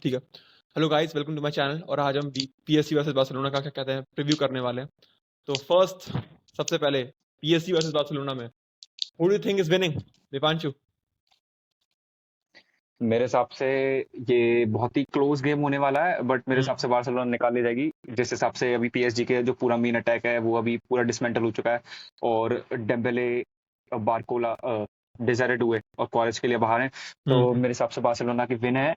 ठीक है। Hello guys, welcome to my channel. और आज हम पीएसजी वर्सेस बार्सिलोना का क्या कहते हैं प्रीव्यू करने वाले हैं। तो फर्स्ट, सबसे पहले पीएसजी वर्सेस बार्सिलोना में who do you think is winning? Deepanshu. मेरे हिसाब से ये बहुत ही क्लोज गेम होने वाला है, बट मेरे हिसाब हम्म। से बार्सिलोना निकाल ले जाएगी। जिस हिसाब से अभी पीएसजी के जो पूरा मेन अटैक है वो अभी पूरा डिसमेंटल हो चुका है, और डेम्बेले, बारकोला, डेजारे डुए और क्वारेज के लिए बाहर हैं। तो हम्म। मेरे हिसाब से बार्सिलोना की विन है,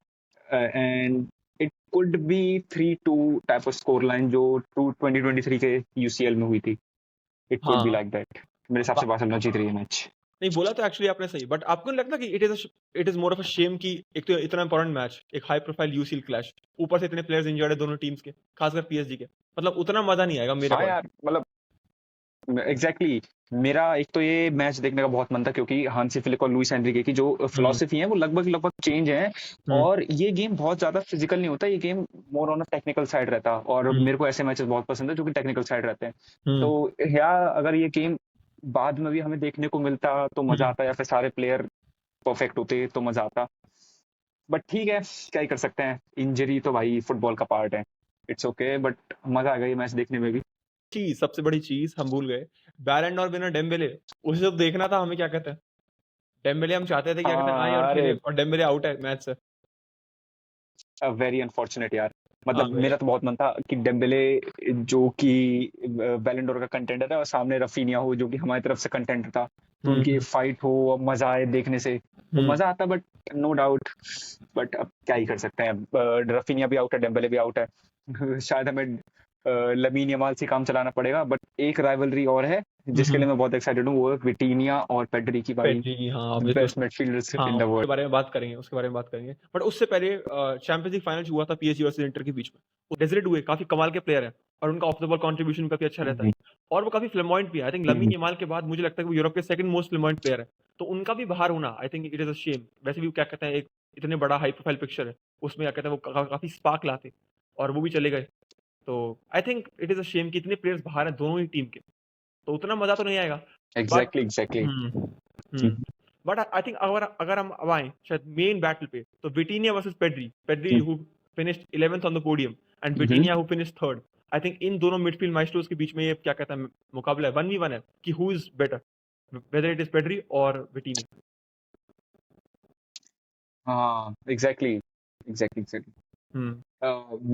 and it could be 3-2 type off score line जो 2023 के यूसीएल में हुई थी। इट कुड बी हाँ। Like that. मेरे हिसाब से बा- बार्सिलोना जीत रही है मैच। नहीं, बोला तो एक्चुअली आपने सही, बट आपको नहीं लगता कि it is more of a shame कि एक तो इतना इंपॉर्टेंट मैच, एक हाई प्रोफाइल यूसीएल क्लैश, ऊपर से इतने प्लेयर्स इंजर्ड है दोनों टीम्स के, खासकर पीएसजी के, मतलब उतना मजा नहीं आएगा मेरे हाँ अकॉर्डिंग। यार, मतलब एग्जैक्टली exactly. मेरा एक तो ये मैच देखने का बहुत मन था, क्योंकि हांसी फ्लिक और लुइस एनरिके की जो हम्म। फिलोसफी है वो लगभग लगभग चेंज है। हम्म। और ये गेम बहुत ज्यादा फिजिकल नहीं होता, ये game more on technical side रहता है, और हम्म। मेरे को ऐसे मैचेस बहुत पसंद है जो कि टेक्निकल साइड रहते हैं। हम्म। तो या अगर ये गेम बाद में भी हमें देखने को मिलता तो मजा हम्म। आता, या फिर सारे प्लेयर परफेक्ट होते तो मजा आता। बट ठीक है, क्या ही कर सकते हैं, इंजरी तो भाई फुटबॉल का पार्ट है। इट्स ओके, बट मजा आ गया ये मैच देखने में भी। चीज, सबसे बड़ी चीज हम भूल गए, बैलेंड और विनर डेम्बेले। उसे तो देखना था हमें, क्या कहते हैं, डेम्बेले हम चाहते थे क्या कहते हैं आए और हाँ, खेले, अरे और डेम्बेले आउट है मैच से। वेरी अनफॉर्चुनेट यार। हाँ मतलब मेरे। मेरा तो बहुत मन था कि डेम्बेले, जो कि बैलन डोर का कंटेंडर है, और सामने रफीनिया हो जो कि हमारी तरफ से कंटेंडर था, तो उनकी हम्म। एक फाइट हो और मजा आए देखने से, तो हम्म। मजा आता। बट नो डाउट, बट अब क्या ही कर सकते हैं। रफीनिया भी आउट है, डेम्बेले भी आउट है। शायद हमें लमीन यमाल से काम चलाना पड़ेगा। बट एक राइवलरी और है जिसके लिए हम्म। मैं बहुत एक्साइटेड हूँ, वो है विटीनिया और पेड्री की भाई। पेड्री, हाँ ऑब्वियसली। बेस्ट मिडफील्डर्स हाँ, इन द उसके वर्ल्ड। बारे में बात करेंगे, उसके बारे में बात करेंगे, बट उससे पहले चैंपियंस लीग फाइनल हुआ था पीएसजी वर्सेस इंटर के बीच में। वो डेजरेट हुए काफी कमाल के प्लेयर हैं, और उनका ऑफ द बॉल कंट्रीब्यूशन काफी अच्छा रहता है, और वो काफी फ्लेमॉइंट भी है। आई थिंक लमीन यमाल के बाद मुझे लगता है कि वो यूरोप के सेकंड मोस्ट फ्लेमॉइंट प्लेयर है। तो उनका भी बाहर होना, I think it is a shame. वैसे भी क्या कहते हैं, एक इतने बड़ा हाई प्रोफाइल पिक्चर है, उसमें क्या कहते हैं वो काफी स्पार्क लाते, और वो भी चले गए। तो I think it is a shame कि इतने प्लेयर्स बाहर हैं दोनों ही टीम के, तो उतना मजा तो नहीं आएगा। But exactly exactly. But I think अगर अगर हम अब आए शायद मेन बैटल पे, तो विटीनिया versus Pedri, Pedri who finished 11th on the podium, and विटीनिया who finished third. I think in दोनों मिडफील्ड माइस्ट्रोस के बीच में ये क्या कहता है मुकाबला है, 1v1 है कि who is better, whether it is Pedri और विटीनिया। हाँ, एग्जैक्टली एग्जैक्टली एग्जैक्टली। हम्म।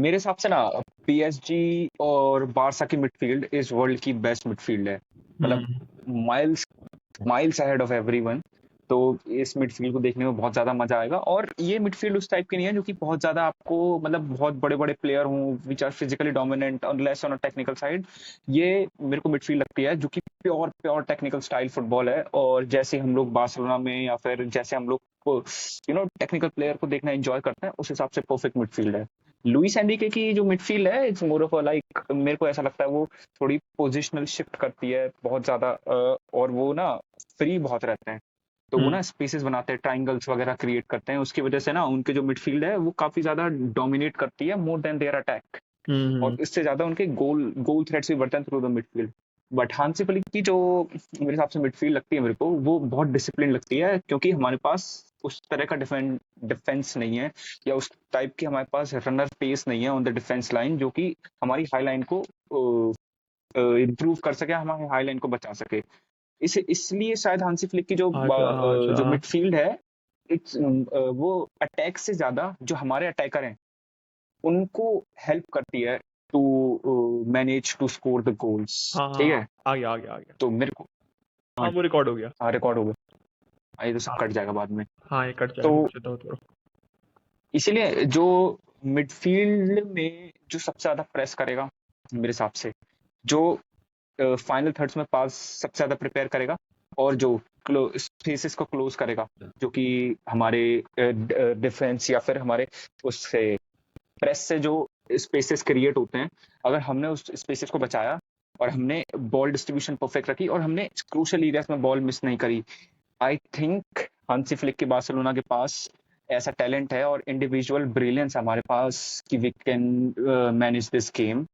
मेरे हिसाब से ना, पीएसजी और बारसा की मिडफील्ड इस वर्ल्ड की बेस्ट मिडफील्ड है। मतलब hmm. Miles miles ahead of everyone. तो इस मिडफील्ड को देखने में बहुत ज्यादा मजा आएगा। और ये मिडफील्ड उस टाइप की नहीं है जो कि बहुत ज्यादा आपको, मतलब बहुत बड़े बड़े प्लेयर हों विच आर फिजिकली डोमिनेंट और less on a technical side. ये मेरे को मिडफील्ड लगती है जो कि pure pure technical style football है, और जैसे हम लोग बार्सिलोना में या फिर जैसे हम लोग टेक्निकल प्लेयर को देखना एंजॉय करते हैं, उस हिसाब से परफेक्ट मिडफील्ड है। लुइस एनरिके की जो मिडफील्ड है, इट्स मोर ऑफ लाइक, मेरे को ऐसा लगता है वो थोड़ी पोजिशनल शिफ्ट करती है बहुत ज्यादा, और वो ना फ्री बहुत रहते हैं। तो वो हम्म। ना स्पेसेस बनाते हैं, ट्राइंगल्स वगैरह क्रिएट करते हैं, उसकी वजह से ना उनके जो मिडफील्ड है वो काफी ज्यादा डोमिनेट करती है, मोर देन देयर अटैक। और हम्म। इससे ज्यादा उनके गोल गोल थ्रेट्स भी बढ़ते हैं through the midfield. But Hansi Flick की जो मेरे हिसाब से मिडफील्ड लगती है मेरे को, वो बहुत डिसिप्लिन लगती है, क्योंकि हमारे पास उस तरह का डिफेंस नहीं है, या उस टाइप की हमारे पास रनर पेस नहीं है ऑन द डिफेंस लाइन, जो कि हमारी हाई लाइन को इम्प्रूव कर सके, हमारी हाई लाइन को बचा सके। इसलिए शायद हांसी फ्लिक की अच्छा, हाँ, अच्छा, जो हाँ। मिडफील्ड है, इट्स वो अटैक से ज्यादा जो हमारे अटैकर हैं उनको हेल्प करती है to manage to score the goals. हाँ, हाँ, ठीक हाँ, है, आ गया, आ गया, आ गया। तो मेरे को, हाँ, हाँ, वो रिकॉर्ड हो गया। रिकॉर्ड हो गया। ये तो सब हाँ। कट जाएगा बाद में। हाँ, ये कट तो जाएगा, चिंता मत करो। इसीलिए जो मिडफील्ड में जो सबसे ज्यादा प्रेस करेगा, मेरे हिसाब से जो फाइनल थर्ड्स में पास सबसे ज्यादा प्रिपेयर करेगा, और जो स्पेसेस को क्लोज करेगा, जो कि हमारे डिफेंस या फिर हमारे उससे प्रेस से जो स्पेसेस क्रिएट होते हैं, अगर हमने उस स्पेसेस को बचाया, और हमने बॉल डिस्ट्रीब्यूशन परफेक्ट रखी, और हमने क्रूशियल एरियाज में बॉल मिस नहीं करी, आई थिंक हांसी फ्लिक के बार्सिलोना के पास ऐसा टैलेंट है और इंडिविजुअल ब्रिलियंस हमारे पास कि we can manage this game,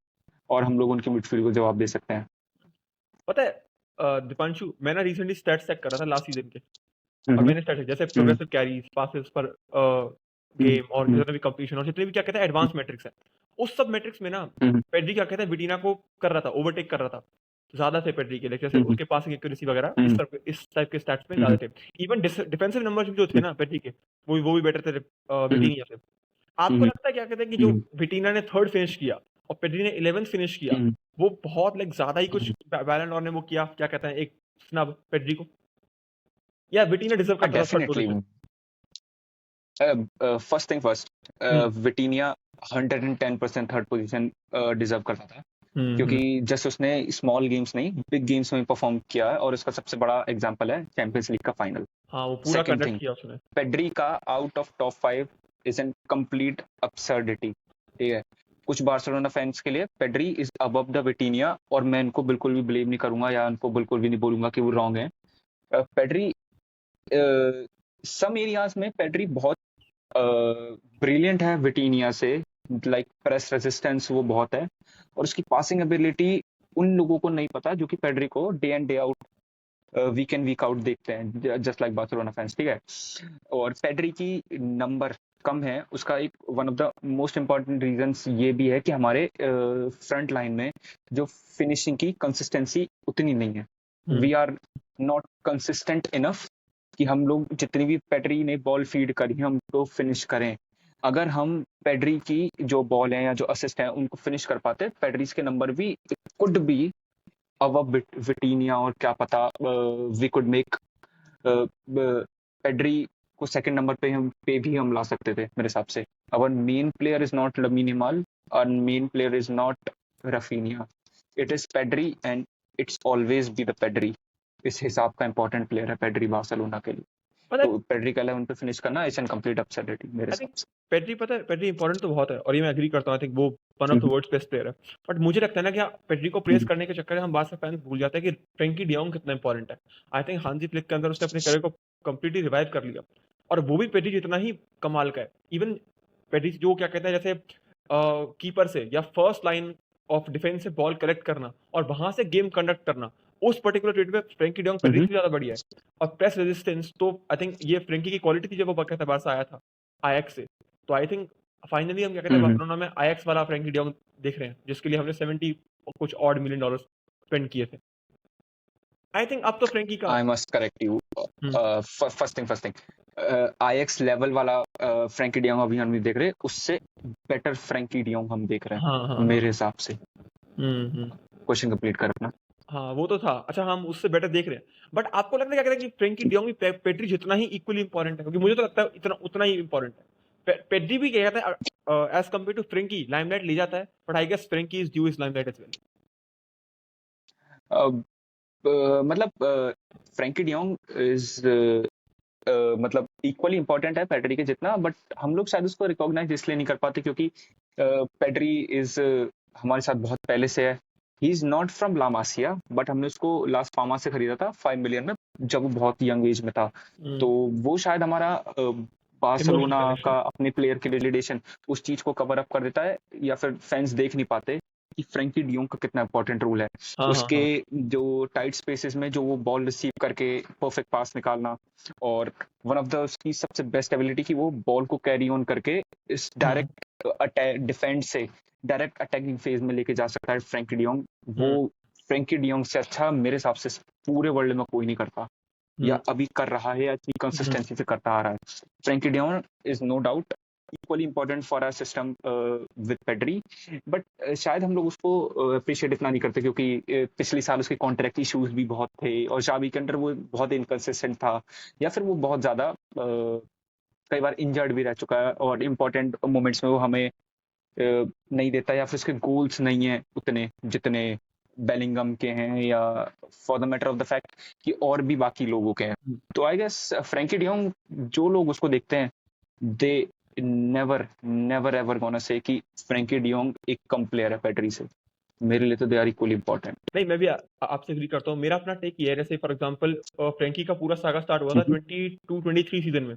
और हम लोग उनकी मिडफील्ड को जवाब दे सकते हैं। पता है, दीपांशु, मैं ना रिसेंटली स्टैट्स चेक कर रहा था लास्ट सीजन के, और हम्म मैंने स्टैट्स जैसे हम्म प्रोग्रेसिव कैरीज, पासेस पर गेम और जितने भी कंपटीशन और जितने भी क्या कहते हैं एडवांस मैट्रिक्स है, उस सब मैट्रिक्स में ना पेड्री क्या कहते हैं विटीना को कर रहा था, ओवरटेक कर रहा था, ज्यादा थे पेड्री के लिए, जैसे उसके पासिंग एक्यूरेसी वगैरह इस टाइप के स्टैट्स में ज्यादा थे। इवन डिफेंसिव नंबर्स जो थे ना पेड्री के, वो भी बेटर थे विटीनिया से। आपको लगता है क्या कहते हैं कि जो विटीना ने 3rd फिनिश किया और पेड्री ने 11th फिनिश किया, वो बहुत लाइक ज्यादा ही कुछ बैलन डॉर ने वो किया, क्या कहते हैं, एक स्नब पेड्री को, या विटीना डिजर्व करता था third definitely. Position? First thing first, विटीनिया 110% third position deserve करता था, क्योंकि जस्ट उसने स्मॉल गेम्स नहीं बिग गेम्स में परफॉर्म किया है, और उसका सबसे बड़ा एग्जांपल है चैंपियंस लीग का फाइनल। हाँ, वो पूरा Second कंडक्ट thing, किया उसने। पेड्री का out of top 5 is an complete absurdity, ठीक है। कुछ बार्सिलोना फैंस के लिए पेड्री इज अबव द विटीनिया, और मैं इनको बिल्कुल भी ब्लेम नहीं करूंगा या इनको बिल्कुल भी नहीं बोलूंगा कि वो रॉन्ग है। पेड्री सम एरियाज में पेड्री बहुत ब्रिलियंट है विटीनिया से, लाइक प्रेस रेजिस्टेंस वो बहुत है, और उसकी पासिंग एबिलिटी उन लोगों को नहीं पता जो कि पेड्री को day and day out week in week out देखते हैं, जस्ट लाइक बार्सिलोना फैंस, ठीक है। और पेड्री की नंबर कम है, उसका एक one of the most important reasons ये भी है कि हमारे फ्रंट लाइन में जो फिनिशिंग की कंसिस्टेंसी उतनी नहीं है। We are not consistent enough कि हम लोग जितनी भी पेड्री ने बॉल फीड करी हम तो फिनिश करें। अगर हम पेड्री की जो बॉल है या जो असिस्ट है उनको फिनिश कर पाते, पेड्रीज के नंबर भी कुड बी अबव विटीनिया, और क्या पता वी कुड मेक पेड्री को सेकंड नंबर पे भी हम ला सकते थे मेरे हिसाब से। Our main player is not Lamine Yamal, और main player is not Raphinha, it is Pedri, and it's always be the Pedri. इस हिसाब का इंपॉर्टेंट प्लेयर है पेड्री बार्सिलोना के लिए। पता है, तो पेड्री का 11 पे फिनिश करना इट्स एन कंप्लीट absurdity मेरे आई हिसाब थिंक से। पेड्री, पता है पेड्री इंपॉर्टेंट तो बहुत है और ये मैं एग्री करता हूँ, आई थिंक वो one of the world's best player है। बट मुझे लगता है ना कि पेड्री को प्रेस करने के चक्कर में हम बात से फैंस भूल जाते हैं कि फ्रेंकी डियोंग कितना इंपॉर्टेंट है। आई थिंक हांजी फ्लिक के अंदर उसने अपने करियर को कंप्लीटली रिवाइव कर लिया, और वो भी पेड्री जितना ही कमाल का है। इवन पेड्री जो क्या कहते हैं, जैसे कीपर से या फर्स्ट लाइन ऑफ डिफेंस से बॉल कलेक्ट करना और वहां से गेम कंडक्ट करना, उस पर्टिकुलर ट्रेड में फ्रेंकी डियोंग पेड्री से ज्यादा बढ़िया है। और प्रेस रेजिस्टेंस तो आई थिंक ये फ्रेंकी की क्वालिटी थी जब वो कहता है बारसा आया था आयैक्स से। तो आई थिंक फाइनली हम क्या कहते हैं बार्सिलोना में आयैक्स वाला फ्रेंकी डियोंग देख रहे हैं, जिसके लिए हमने 70 कुछ ऑड मिलियन डॉलर स्पेंड किए थे। आई थिंक अब तो फ्रेंकी का I must correct you. First thing, Ajax level वाला फ्रैंकी डियोंग अभी हम नहीं देख रहे, उससे बेटर फ्रैंकी डियोंग हम देख रहे हाँ हैं हाँ मेरे हिसाब से। हम्म। क्वेश्चन कंप्लीट कर अपना। हाँ वो तो था। अच्छा, हम उससे बेटर देख रहे हैं, बट आपको लगता है क्या कहते हैं कि फ्रेंकी डियोंग भी पेड्री जितना ही इक्वली इंपॉर्टेंट है? क्योंकि मुझे तो लगता है इतना उतना ही इंपॉर्टेंट है। पेड्री भी क्या कहता है as compare to Frenkie limelight ले जाता है, but I guess Frenkie is due is limelight as well. मतलब फ्रैंकी डियोंग इज मतलब इक्वली इंपॉर्टेंट है पेड्री के जितना, बट हम लोग शायद उसको रिकॉग्नाइज इसलिए नहीं कर पाते क्योंकि पेड्री इज हमारे साथ बहुत पहले से है। He is not from La Masia, but हमने उसको लास्ट फार्मा से खरीदा था 5 मिलियन में जब वो बहुत यंग एज में था। तो वो शायद हमारा बार्सिलोना का अपने प्लेयर के रिलेशन उस चीज को कवर अप कर देता है, या फिर फैंस देख नहीं पाते कि फ्रैंकी डियोंग का कितना इंपॉर्टेंट रोल है। उसके जो टाइट स्पेसेस में जो वो बॉल रिसीव करके परफेक्ट पास निकालना, और वन ऑफ द उसकी सबसे बेस्ट एबिलिटी कि वो बॉल को कैरी ऑन करके इस डायरेक्ट डिफेंस से डायरेक्ट अटैकिंग फेज में लेके जा सकता है फ्रैंकी डियोंग। वो फ्रैंकी डियोंग से अच्छा मेरे हिसाब से पूरे वर्ल्ड में कोई नहीं करता, या अभी कर रहा है, या इतनी कंसिस्टेंसी से करता आ रहा है। Frenkie de Jong is no doubt equally important for our system with Pedri, but शायद हम लोग उसको अप्रिशिएट इतना नहीं करते क्योंकि पिछले साल उसके कॉन्ट्रैक्ट इश्यूज भी बहुत थे, और शावी के अंदर वो बहुत इनकंसिस्टेंट था, या फिर वो बहुत ज्यादा कई बार इंजर्ड भी रह चुका है, और इम्पोर्टेंट मोमेंट्स में वो हमें नहीं देता, या फिर उसके गोल्स नहीं है उतने जितने बेलिंगम के हैं, या for the matter of the fact कि और भी बाकी लोगों के हैं। तो आई गेस फ्रैंकी डियोंग जो लोग उसको देखते हैं, they never ever gonna say कि फ्रैंकी डियोंग एक कम प्लेयर है पेड्री से। मेरे लिए तो दे आर इक्वली इंपॉर्टेंट। नहीं, मैं भी आपसे एग्री करता हूँ। मेरा अपना टेक ये है, जैसे फॉर एग्जांपल फ्रैंकी का पूरा सागा स्टार्ट हुआ था 22-23 सीजन में।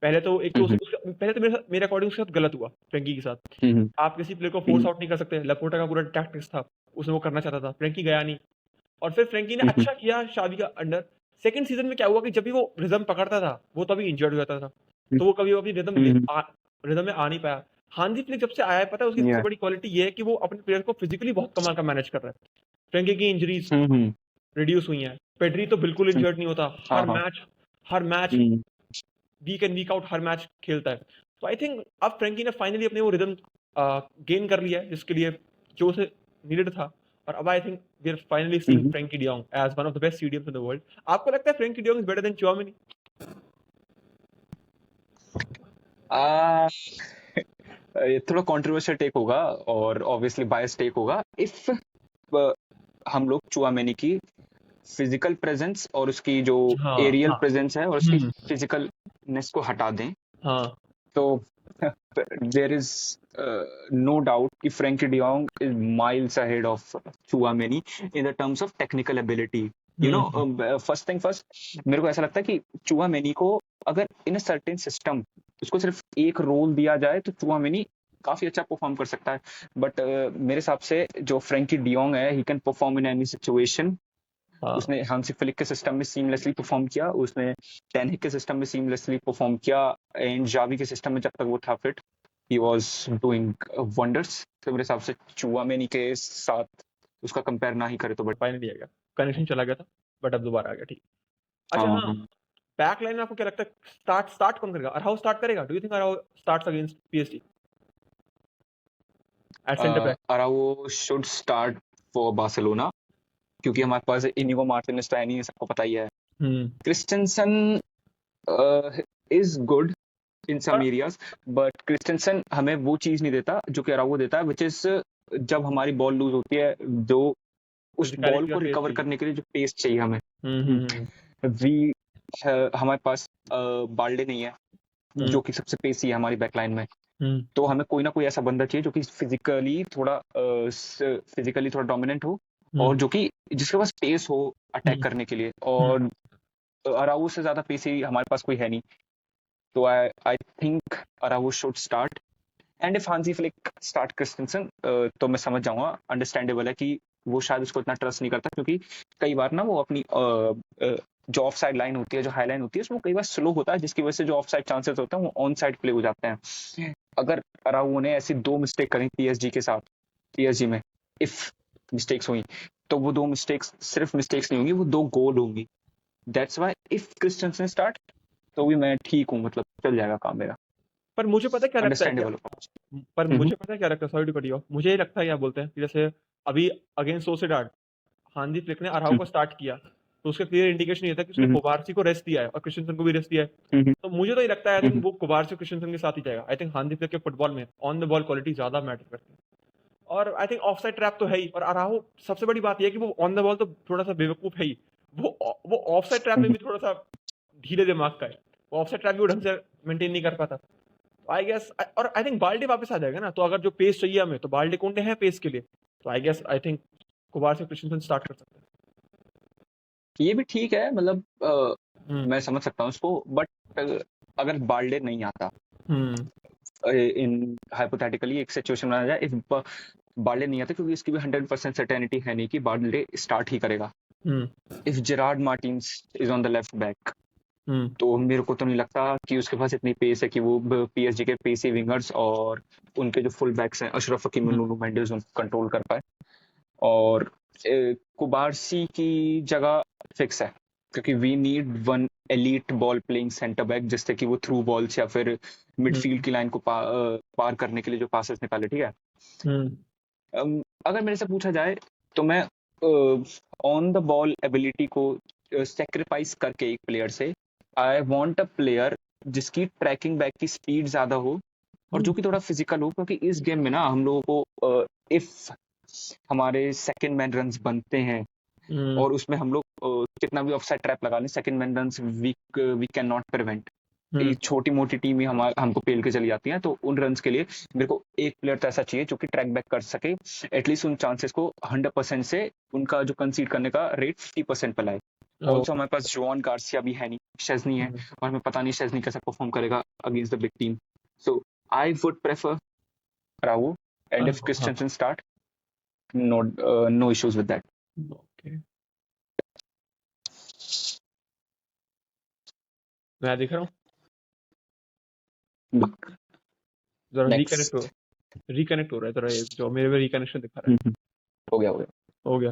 पहले तो एक तो पहले तो मेरे अकॉर्डिंग उसके साथ गलत हुआ फ्रैंकी के साथ। आप किसी प्लेयर को फोर्स आउट नहीं कर सकते, लपोर्टा का पूरा टैक्टिक्स था, उसने वो करना चाहता था, फ्रैंकी गया नहीं। और फिर फ्रैंकी ने अच्छा किया शावी का अंडर। सेकंड सीजन में क्या हुआ कि जब भी वो रिदम पकड़ता था वो तभी इंजर्ड हो जाता था, तो वो कभी अपनी रिदम रिदम में आ नहीं पाया। हांजी फ्लिक जब से आया है, पता है उसकी सबसे Yeah. बड़ी क्वालिटी ये है कि वो अपने प्लेयर को फिजिकली बहुत कमाल का मैनेज कर रहा है। फ्रैंकी की इंजरीज हम्म। रिड्यूस हुई हैं। पेड्री तो बिल्कुल हम्म, इंजर्ड नहीं होता, हाँ हाँ। हर match hmm, week in week out her match खेलता है। तो आई थिंक अब फ्रैंकी ने फाइनली अपने वो रिदम गेन कर लिया है जिसके लिए जो उसे नीडेड था। और अब I think we are finally seeing hmm. Frenkie de Jong as one of the best CDMs in the world. आपको लगता है Frenkie de Jong is better than Tchouameni? आ, ये थोड़ा कंट्रोवर्शियल टेक होगा और ऑब्वियसली बायस टेक होगा। इफ हम लोग चुआमेनी की फिजिकल प्रेजेंस और उसकी जो हाँ एरियल हाँ। प्रेजेंस है और उसकी हम्म। फिजिकलनेस को हटा दें, हाँ। तो देयर इज नो डाउट कि Frenkie de Jong is miles ahead of Tchouameni in the terms of technical ability. You hmm. No, first thing first, मेरे को ऐसा लगता है कि चुआमेनी को अगर इन अ सर्टेन सिस्टम उसको सिर्फ एक रोल दिया जाए तो चुआमेनी काफी अच्छा परफॉर्म कर सकता है। बट मेरे हिसाब से जो फ्रैंकी डियोंग है, he can perform in any situation. हाँ। उसने हांसी फ्लिक के सिस्टम में सीमलेसली परफॉर्म किया, उसने टेनहिक के सिस्टम में सीमलेसली परफॉर्म किया, एंड जावी के सिस्टम में जब तक वो था fit, he was doing wonders. तो मेरे हिसाब से चुआमेनी के साथ उसका कंपेयर ना ही करे तो बट। फाइनली आ गया, कनेक्शन चला गया था बट अब दोबारा आ गया, ठीक। अच्छा हाँ, हाँ, बैक लाइन में आपको क्या लगता है स्टार्ट स्टार्ट कौन करेगा? अराउ स्टार्ट करेगा? Do you think Araujo starts against PSG at centre back? Araujo should start for Barcelona, क्योंकि हमारे पास इनिगो मार्टिनेज तो है नहीं, सबको पता ही है। हम्म। क्रिस्टेंसन इज गुड इन सम पर एरियाज, बट क्रिस्टेंसन हमें वो चीज नहीं देता जो कि अराउjo देता है, विच इज जब हमारी बॉल लूज होती है, जो उस बॉल फिजिकलिटी को और पेस रिकवर चाहिए। करने के लिए जो पेस चाहिए हमें। हम्म। वी हमारे पास बाल्डे नहीं है हम्म। जो कि सबसे पेसी है हमारी बैकलाइन में। हम्म। तो हमें कोई ना कोई ऐसा बंदा चाहिए जो कि फिजिकली थोड़ा डोमिनेंट हो, और हम्म। जो कि जिसके पास पेस हो अटैक हम्म। करने के लिए। हम्म। और अराउjo से ज्यादा पेसी हमारे पास कोई है नहीं। तो I I think Araujo should start, and if Hansi Flick start Christensen, तो मैं समझ जाऊंगा, अंडरस्टैंडेबल है कि वो शायद उसको इतना ट्रस्ट नहीं करता, क्योंकि कई बार ना वो अपनी जो ऑफ साइड लाइन होती है, जो हाई लाइन होती है, उसमें कई बार स्लो होता है, जिसकी वजह से जो ऑफ साइड चांसेस होते हैं वो ऑन साइड प्ले हो जाते हैं। अगर अराउjo ने ऐसी 2 मिस्टेक करी पीएसजी के साथ, पीएसजी में इफ मिस्टेक्स हुई, तो वो 2 मिस्टेक्स सिर्फ मिस्टेक्स नहीं होंगी, वो 2 गोल होंगी। That's why if Christensen start, तो भी मैं ठीक हूँ, मतलब चल जाएगा काम मेरा। पर मुझे पता है क्या लगता है क्या, अंडरस्टैंडेबल। पर हम्म। मुझे पता है क्या लगता है, sorry to cut you off, मुझे ये लगता है क्या बोलते हैं कि जैसे अभी अगेंस्ट सोसिएडाड हांजी फ्लिक ने अराउ हम्म। को स्टार्ट किया, तो उसका क्लियर इंडिकेशन ये था कि उसने हम्म। कोबार्सी को रेस्ट दिया है और क्रिस्टेंसन को भी रेस्ट दिया है। हम्म। तो मुझे तो ये लगता है आई हम्म। थिंक वो कोबार्सी और क्रिस्टेंसन के साथ ही जाएगा। आई थिंक हांजी फ्लिक के फुटबॉल में ऑन द बॉल क्वालिटी ज्यादा मैटर करती है। और I think of side trap तो है ही, और अराहो सबसे बड़ी बात यह है कि वो ऑन द बॉल तो थोड़ा सा बेवकूफ है ही। वो ऑफ साइड ट्रैप में हम्म। भी थोड़ा सा ढीले दिमाग का है। वो ऑफ साइड ट्रैप भी वो ढंग से मेंटेन नहीं कर पाता। आई गेस, और आई थिंक बाल्डे वापस आ जाएगा ना, तो अगर जो पेस चाहिए हमें तो बाल्डे कोंडे है पेस के लिए। तो आई गेस आई थिंक कुबार से क्रिस्टेंसन स्टार्ट कर सकते ये भी ठीक है, मतलब हैं। मैं समझ सकता हूँ उसको, बट अगर बाल्डे नहीं आता, हम्म। इन हाइपोथेटिकली एक सिचुएशन बनाया जाए, इफ बाल्डे नहीं आता, क्योंकि इसकी भी 100% सर्टेनिटी है नहीं कि बाल्डे स्टार्ट ही करेगा। Hmm. If Gerard Martins is on the left back, hmm. तो मेरे को तो नहीं लगता कि उसके पास इतनी पेस है कि वो पीएसजी के पेसी विंगर्स और उनके जो फुल बैक्स हैं अशरफ हकीमी, हम्म। नुनो मेंडिस, उनको कंट्रोल कर पाए। और कुबारसी की जगह फिक्स है, क्योंकि we need one elite ball playing centre back, जिससे कि वो थ्रू बॉल्स या फिर मिडफील्ड हम्म। की लाइन को पार करने के लिए जो पासेस निकाले, ठीक है। हम्म। अगर मेरे से पूछा जाए, तो मैं ऑन द बॉल एबिलिटी को सेक्रीफाइस करके एक प्लेयर से, आई वांट अ प्लेयर जिसकी ट्रैकिंग बैक की स्पीड ज्यादा हो और जो कि थोड़ा फिजिकल हो, क्योंकि इस गेम में ना हम लोगों को इफ हमारे सेकंड मैन रन्स बनते हैं हम्म। और उसमें हम लोग कितना भी ऑफसाइड ट्रैप लगा लें, second man runs we can not prevent. ये हम्म। छोटी मोटी टीम ही हमको पेल के चली जाती हैं, तो उन रन्स के लिए मेरे को एक प्लेयर तो ऐसा चाहिए जो कि ट्रैक बैक कर सके, एटलीस्ट उन चांसेस को 100% से उनका जो कंसीड करने का रेट 50% पे लाए। ओ, ऑल्सो हमारे पास जोन गार्सिया भी है नहीं, शेजनी है, हम्म। और हमें पता नहीं शेजनी कैसा परफॉर्म करेगा against the big team. So I would prefer Araujo, and if हाँ। Christensen start, no no issues with okay, मैं दिख रहा हूँ। दैट। जरा नेक्स्ट। रिकनेक्ट हो रहा है जरा, ये जो मेरे में रिकनेक्शन दिखा रहा है। हो गया। हो गया।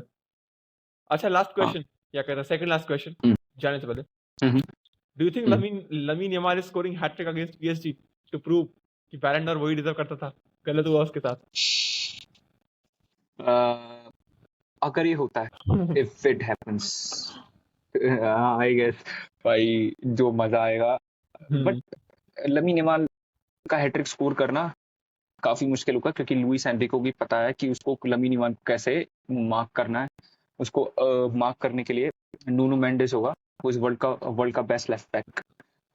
अच्छा लास्ट हाँ। क्वेश्चन, क्या कहता है, सेकंड लास्ट क्वेश्चन हम्म। जाने से पहले, hmm. Do you think hmm. Lamine Yamal is scoring hat trick against PSG to prove कि बैलन डॉर वही डिजर्व करता था, गलत हुआ उसके साथ? अगर ये होता है, if it happens, I guess भाई जो मजा आएगा। बट लमीन यमाल का हैट्रिक स्कोर करना काफी मुश्किल होगा, क्योंकि लुइस एनरिको को भी पता है कि उसको लमीन यमाल को कैसे मार्क करना है। उसको मार्क करने के लिए नूनो मेंडेस होगा, वो इस वर्ल्ड का बेस्ट लेफ्ट बैक,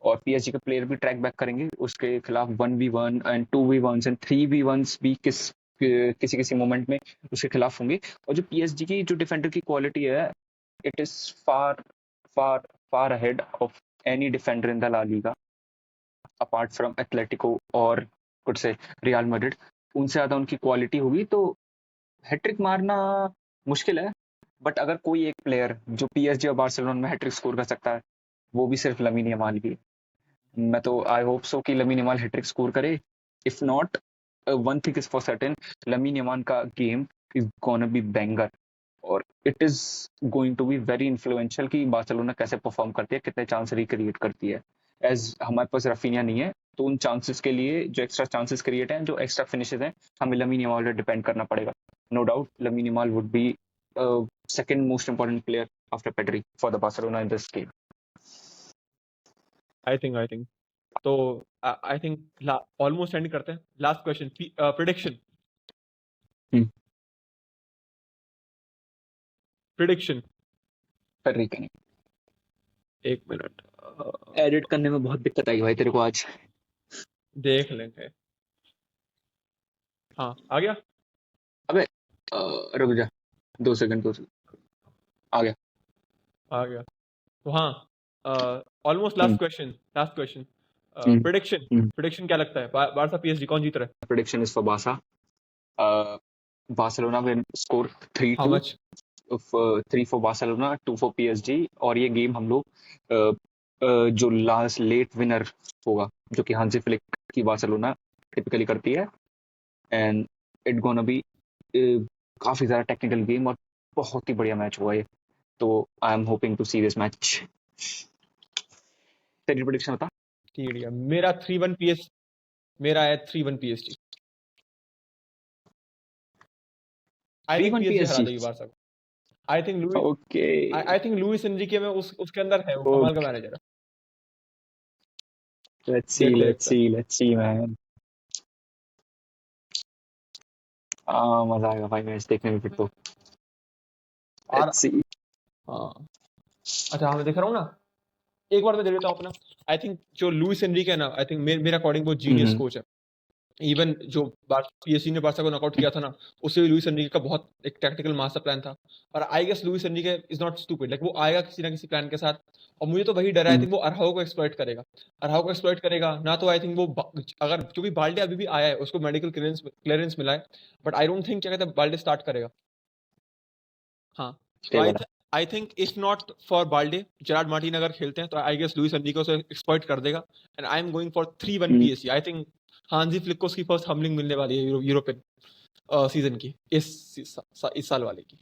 और पीएसजी के प्लेयर भी ट्रैक बैक करेंगे उसके खिलाफ 1v1 and 2v1 and 3v1 भी किसी किसी मोमेंट में उसके खिलाफ होंगे। और जो पीएसजी की जो डिफेंडर की क्वालिटी है, it is far far far ahead of any defender in the La Liga, apart from Atletico और कुछ से रियल मैड्रिड। उनसे ज्यादा उनकी क्वालिटी होगी, तो हैट्रिक मारना मुश्किल है। बट अगर कोई एक प्लेयर जो पीएसजी और बार्सिलोना में हैट्रिक स्कोर कर सकता है, वो भी सिर्फ लमीन यमाल ही है। मैं तो आई होप सो कि लमीन यमाल हैट्रिक स्कोर करे। If not, one thing is for certain, Lamine Yamal का game is gonna be banger, और it is going to be very influential कि बार्सिलोना कैसे परफॉर्म करती है, कितने चांस रिक्रिएट करती है। एज हमारे पास रफीनिया नहीं है, तो उन चांसेस के लिए जो एक्स्ट्रा चांसेस क्रिएट हैं, जो एक्स्ट्रा फिनिशेस हैं, हमें लमीन यमाल पे डिपेंड करना पड़ेगा। No doubt Lamine Yamal would be second most important player after Pedri for the Barcelona in this game. I think तो आई थिंक ऑलमोस्ट एंड करते हैं। लास्ट क्वेश्चन, प्रेडिक्शन पेड्री का नहीं, एक minute edit करने में बहुत दिक्कत आई भाई तेरे को आज। देख लेंगे। हाँ आ गया। अबे रुक जा 2 सेकंड आ गया। तो हाँ, ऑलमोस्ट लास्ट क्वेश्चन प्रेडिक्शन क्या लगता है, बारसा पीएसजी कौन जीत रहा है? Prediction is for Barca, Barcelona will score 3-2। How much? 3 for Barcelona, 2 for PSG. और ये गेम हम लोग जो लास्ट लेट विनर होगा, जो कि हांसी फ्लिक की बार्सिलोना टिपिकली करती है, एंड इट गोना बी काफी ज्यादा टेक्निकल गेम और बहुत ही बढ़िया मैच हुआ ये। तो I am hoping to see this match. तेरी प्रेडिक्शन बता। ठीक है, मेरा 3-1 पीएस, मेरा है 3-1 पीएसजी। आई थिंक 3-1 पीएसजी हरा PSG। देगी बारसा को। I think okay, Luis Enrique में उसके अंदर है, वो कमाल का मैनेजर है। let's देखो see man। मजा आएगा भाई मैच देखने में फिर तो। Let's see। हाँ अच्छा, मैं देख रहा हूँ ना, एक बार मैं दे देता हूँ अपना। आई थिंक जो लुइस एनरिके है ना, आई थिंक मेरे अकॉर्डिंग वो जीनियस कोच है। इवन जो पीएसजी ने बारसा को नॉकआउट किया था ना, उससे भी लुइस एनरिके का बहुत एक टैक्टिकल मास्टर प्लान था। और I guess Luis Enrique is not stupid, like वो आएगा किसी ना किसी प्लान के साथ। और मुझे तो वही डर है, आई थिंक वो अरहाओ को एक्सप्लॉइट करेगा ना। तो आई थिंक वो अगर क्योंकि बाल्डे अभी भी आया है, उसको मेडिकल क्लियरेंस मिला है, बट आई डोंट थिंक क्या कहते हैं बाल्डे स्टार्ट करेगा। हाँ तो I think if not for Balde, Gerrard Martin अगर खेलते हैं तो आई गेस लुइस एनरिके उसे एक्सप्लॉइट कर देगा। And I am going for 3-1 PSG. I think हांजी फ्लिक को उसकी फर्स्ट हमलिंग मिलने वाली है यूरोपियन सीजन की, इस साल वाले की।